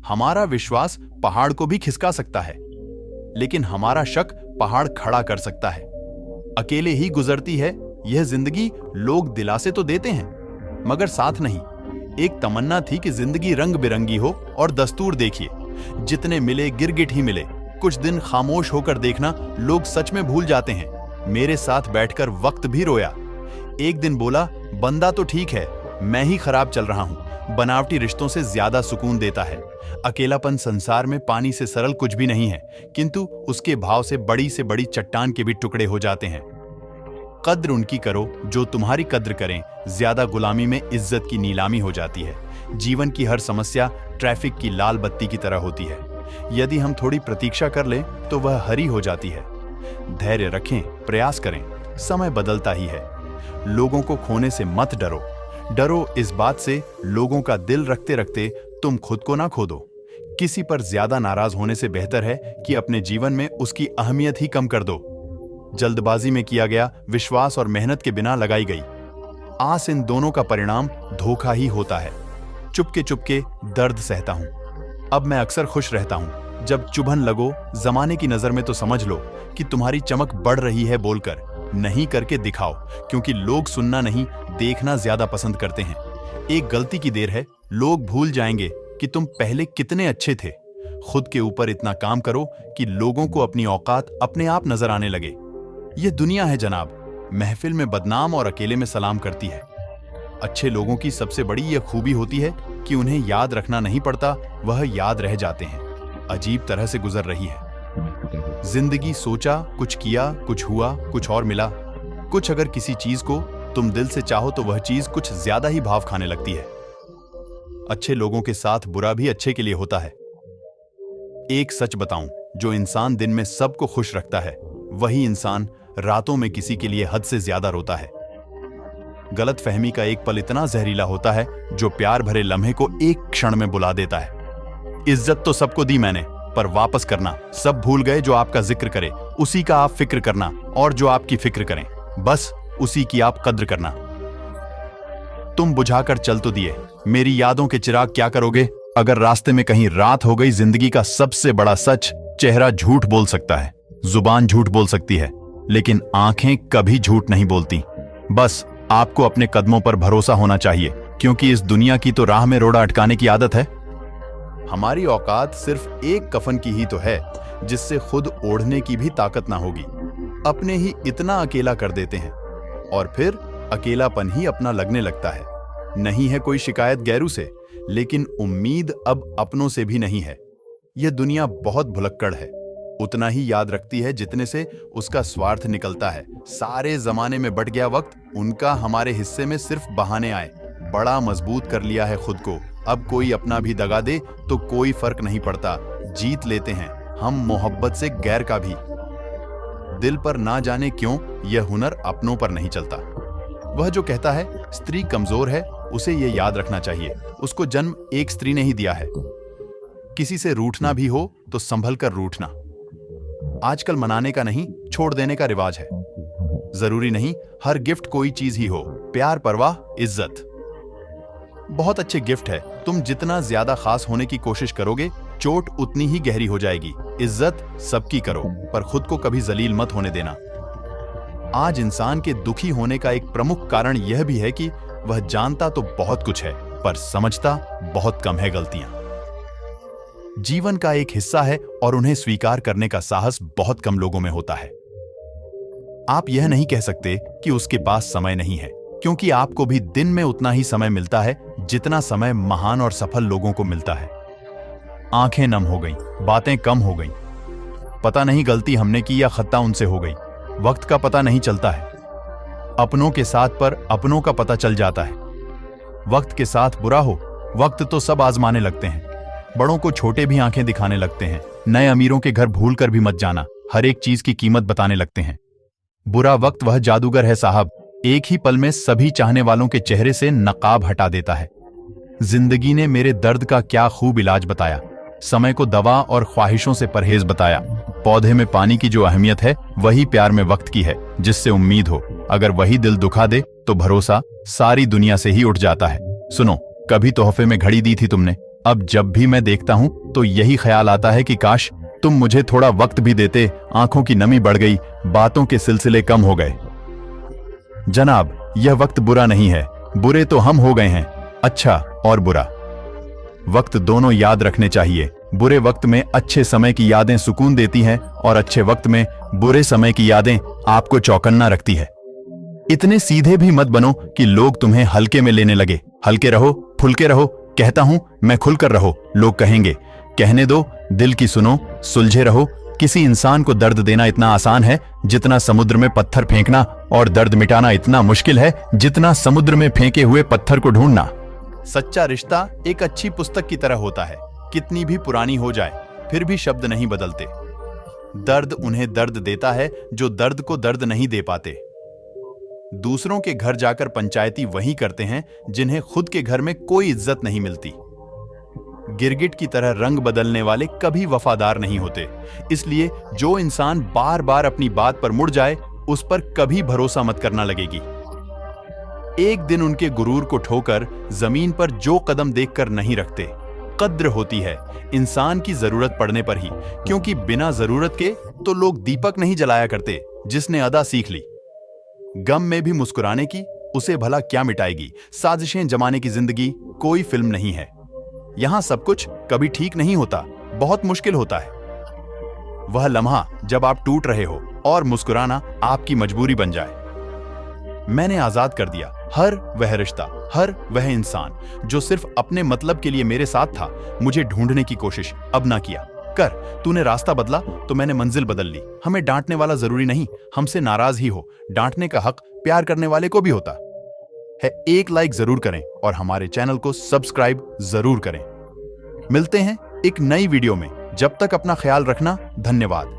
हमारा विश्वास पहाड़ को भी खिसका सकता है, लेकिन हमारा शक पहाड़ खड़ा कर सकता है। अकेले ही गुजरती है यह जिंदगी। लोग दिलासे तो देते हैं मगर साथ नहीं। एक तमन्ना थी कि जिंदगी रंग बिरंगी हो, और दस्तूर देखिए, जितने मिले गिरगिट ही मिले। कुछ दिन खामोश होकर देखना, लोग सच में भूल जाते हैं। मेरे साथ बैठकर वक्त भी रोया। एक दिन बोला, बंदा तो ठीक है, मैं ही खराब चल रहा हूं। बनावटी रिश्तों से ज्यादा सुकून देता है। अकेलापन संसार में पानी से सरल कुछ भी नहीं है, किंतु उसके भाव से बड़ी चट्टान के भी टुकड़े हो जाते हैं। कद्र उनकी करो जो तुम्हारी कद्र करें। ज्यादा गुलामी में इज्जत की नीलामी हो जाती है। जीवन की हर समस्या ट्रैफिक की लाल बत्ती की तरह होती है। यदि हम थोड़ी प्रतीक्षा कर लें तो वह हरी हो जाती है। धैर्य रखें, प्रयास करें, समय बदलता ही है। लोगों को खोने से मत डरो। डरो इस बात से, लोगों का दिल रखते रखते तुम खुद को ना खो दो। किसी पर ज्यादा नाराज होने से बेहतर है कि अपने जीवन में उसकी अहमियत ही कम कर दो। जल्दबाजी में किया गया विश्वास और मेहनत के बिना लगाई गई आस, इन दोनों का परिणाम धोखा ही होता है। चुपके चुपके दर्द सहता हूं। अब मैं अक्सर खुश रहता हूं। जब चुभन लगो, जमाने की नजर में तो समझ लो कि तुम्हारी चमक बढ़ रही है। बोलकर नहीं, करके दिखाओ, क्योंकि लोग सुनना नहीं, देखना ज्यादा पसंद करते हैं। एक गलती की देर है, लोग भूल जाएंगे कि तुम पहले कितने अच्छे थे। खुद के ऊपर इतना काम करो कि लोगों को अपनी औकात अपने आप नजर आने लगे। यह दुनिया है जनाब, महफिल में बदनाम और अकेले में सलाम करती है। अच्छे लोगों की सबसे बड़ी यह खूबी होती है कि उन्हें याद रखना नहीं पड़ता, वह याद रह जाते हैं। अजीब तरह से गुजर रही है जिंदगी। सोचा, कुछ किया, कुछ हुआ, कुछ और मिला। कुछ अगर किसी चीज को तुम दिल से चाहो तो वह चीज कुछ ज्यादा ही भाव खाने लगती है। अच्छे लोगों के साथ बुरा भी अच्छे के लिए होता है। एक सच बताऊं, जो इंसान दिन में सबको खुश रखता है, वही इंसान रातों में किसी के लिए हद से ज्यादा रोता है। गलत फहमी का एक पल इतना जहरीला होता है जो प्यार भरे लम्हे को एक क्षण में बुला देता है। इज्जत तो सबको दी मैंने, पर वापस करना सब भूल गए। जो आपका जिक्र करे उसी का आप फिक्र करना, और जो आपकी फिक्र करें बस उसी की आप कद्र करना। तुम बुझाकर चल तो दिए मेरी यादों के चिराग, क्या करोगे अगर रास्ते में कहीं रात हो गई। जिंदगी का सबसे बड़ा सच, चेहरा झूठ बोल सकता है, जुबान झूठ बोल सकती है, लेकिन आंखें कभी झूठ नहीं बोलती। बस आपको अपने कदमों पर भरोसा होना चाहिए, क्योंकि इस दुनिया की तो राह में रोड़ा अटकाने की आदत है। हमारी औकात सिर्फ एक कफन की ही तो है, जिससे खुद ओढ़ने की भी ताकत ना होगी। अपने ही इतना अकेला कर देते हैं, और फिर अकेलापन ही अपना लगने लगता है। नहीं है कोई शिकायत गैरों से, लेकिन उम्मीद अब अपनों से भी नहीं है। यह दुनिया बहुत भुलक्कड़ है, उतना ही याद रखती है जितने से उसका स्वार्थ निकलता है। सारे जमाने में बट गया वक्त, उनका हमारे हिस्से में सिर्फ बहाने आए। बड़ा मजबूत कर लिया है खुद को, अब कोई अपना भी दगा दे तो कोई फर्क नहीं पड़ता। जीत लेते हैं हम मोहब्बत से गैर का भी। दिल पर ना जाने क्यों यह हुनर अपनों पर नहीं चलता। वह जो कहता है स्त्री कमजोर है, उसे यह याद रखना चाहिए, उसको जन्म एक स्त्री ने ही दिया है। किसी से रूठना भी हो तो संभल कर रूठना। आजकल मनाने का नहीं, छोड़ देने का रिवाज है। जरूरी नहीं हर गिफ्ट कोई चीज ही हो। प्यार, परवाह, इज्जत बहुत अच्छे गिफ्ट है। तुम जितना ज्यादा खास होने की कोशिश करोगे, चोट उतनी ही गहरी हो जाएगी। इज्जत सबकी करो, पर खुद को कभी जलील मत होने देना। आज इंसान के दुखी होने का एक प्रमुख कारण यह भी है कि वह जानता तो बहुत कुछ है, पर समझता बहुत कम है गलतियां। जीवन का एक हिस्सा है और उन्हें स्वीकार करने का साहस बहुत कम लोगों में होता है। आप यह नहीं कह सकते कि उसके पास समय नहीं है, क्योंकि आपको भी दिन में उतना ही समय मिलता है जितना समय महान और सफल लोगों को मिलता है। आंखें नम हो गईं, बातें कम हो गईं। पता नहीं गलती हमने की या खता उनसे हो गई। वक्त का पता नहीं चलता है। अपनों के साथ पर अपनों का पता चल जाता है। वक्त के साथ बुरा हो, वक्त तो सब आजमाने लगते हैं। बड़ों को छोटे भी आंखें दिखाने लगते हैं। नए अमीरों के घर भूल कर भी मत जाना, हर एक चीज की कीमत बताने लगते हैं। बुरा वक्त वह जादूगर है साहब, एक ही पल में सभी चाहने वालों के चेहरे से नकाब हटा देता है। जिंदगी ने मेरे दर्द का क्या खूब इलाज बताया, समय को दवा और ख्वाहिशों से परहेज बताया। पौधे में पानी की जो अहमियत है, वही प्यार में वक्त की है, जिससे उम्मीद हो। अगर वही दिल दुखा दे तो भरोसा सारी दुनिया से ही उठ जाता है। सुनो, कभी तोहफे में घड़ी दी थी तुमने, अब जब भी मैं देखता हूं तो यही ख्याल आता है कि काश तुम मुझे थोड़ा वक्त भी देते। आंखों की नमी बढ़ गई, बातों के सिलसिले कम हो गए। जनाब, यह वक्त बुरा नहीं है, बुरे तो हम हो गए हैं। अच्छा और बुरा वक्त दोनों याद रखने चाहिए। बुरे वक्त में अच्छे समय की यादें सुकून देती हैं और अच्छे वक्त में बुरे समय की यादें आपको चौकन्ना रखती है। इतने सीधे भी मत बनो कि लोग तुम्हें हल्के में लेने लगे। हल्के रहो, फुलके रहो। कहता हूं मैं, खुलकर रहो। लोग कहेंगे, कहने दो, दिल की सुनो। सुलझे रहो। किसी इंसान को दर्द देना इतना आसान है जितना समुद्र में पत्थर फेंकना, और दर्द मिटाना इतना मुश्किल है जितना समुद्र में फेंके हुए पत्थर को ढूंढना। सच्चा रिश्ता एक अच्छी पुस्तक की तरह होता है। कितनी भी पुरानी हो जाए फिर भी शब्द नहीं बदलते। दर्द उन्हें दर्द देता है जो दर्द को दर्द नहीं दे पाते। दूसरों के घर जाकर पंचायती वही करते हैं जिन्हें खुद के घर में कोई इज्जत नहीं मिलती। गिरगिट की तरह रंग बदलने वाले कभी वफादार नहीं होते। इसलिए जो इंसान बार बार अपनी बात पर मुड़ जाए उस पर कभी भरोसा मत करना लगेगी। एक दिन उनके गुरूर को ठोकर जमीन पर जो कदम देखकर नहीं रखते। कद्र होती है इंसान की जरूरत पड़ने पर ही, क्योंकि बिना जरूरत के तो लोग दीपक नहीं जलाया करते। जिसने अदा सीख ली गम में भी मुस्कुराने की, उसे भला क्या मिटाएगी साजिशें जमाने की जिंदगी। कोई फिल्म नहीं है। यहां सब कुछ कभी ठीक नहीं होता, बहुत मुश्किल होता है। वह लम्हा जब आप टूट रहे हो और मुस्कुराना आपकी मजबूरी बन जाए। मैंने आजाद कर दिया हर वह रिश्ता, हर वह इंसान जो सिर्फ अपने मतलब के लिए मेरे साथ था। मुझे ढूंढने की कोशिश अब ना किया कर। तूने रास्ता बदला तो मैंने मंजिल बदल ली। हमें डांटने वाला जरूरी नहीं हमसे नाराज ही हो। डांटने का हक प्यार करने वाले को भी होता है। एक लाइक जरूर करें और हमारे चैनल को सब्सक्राइब जरूर करें। मिलते हैं एक नई वीडियो में। जब तक अपना ख्याल रखना। धन्यवाद।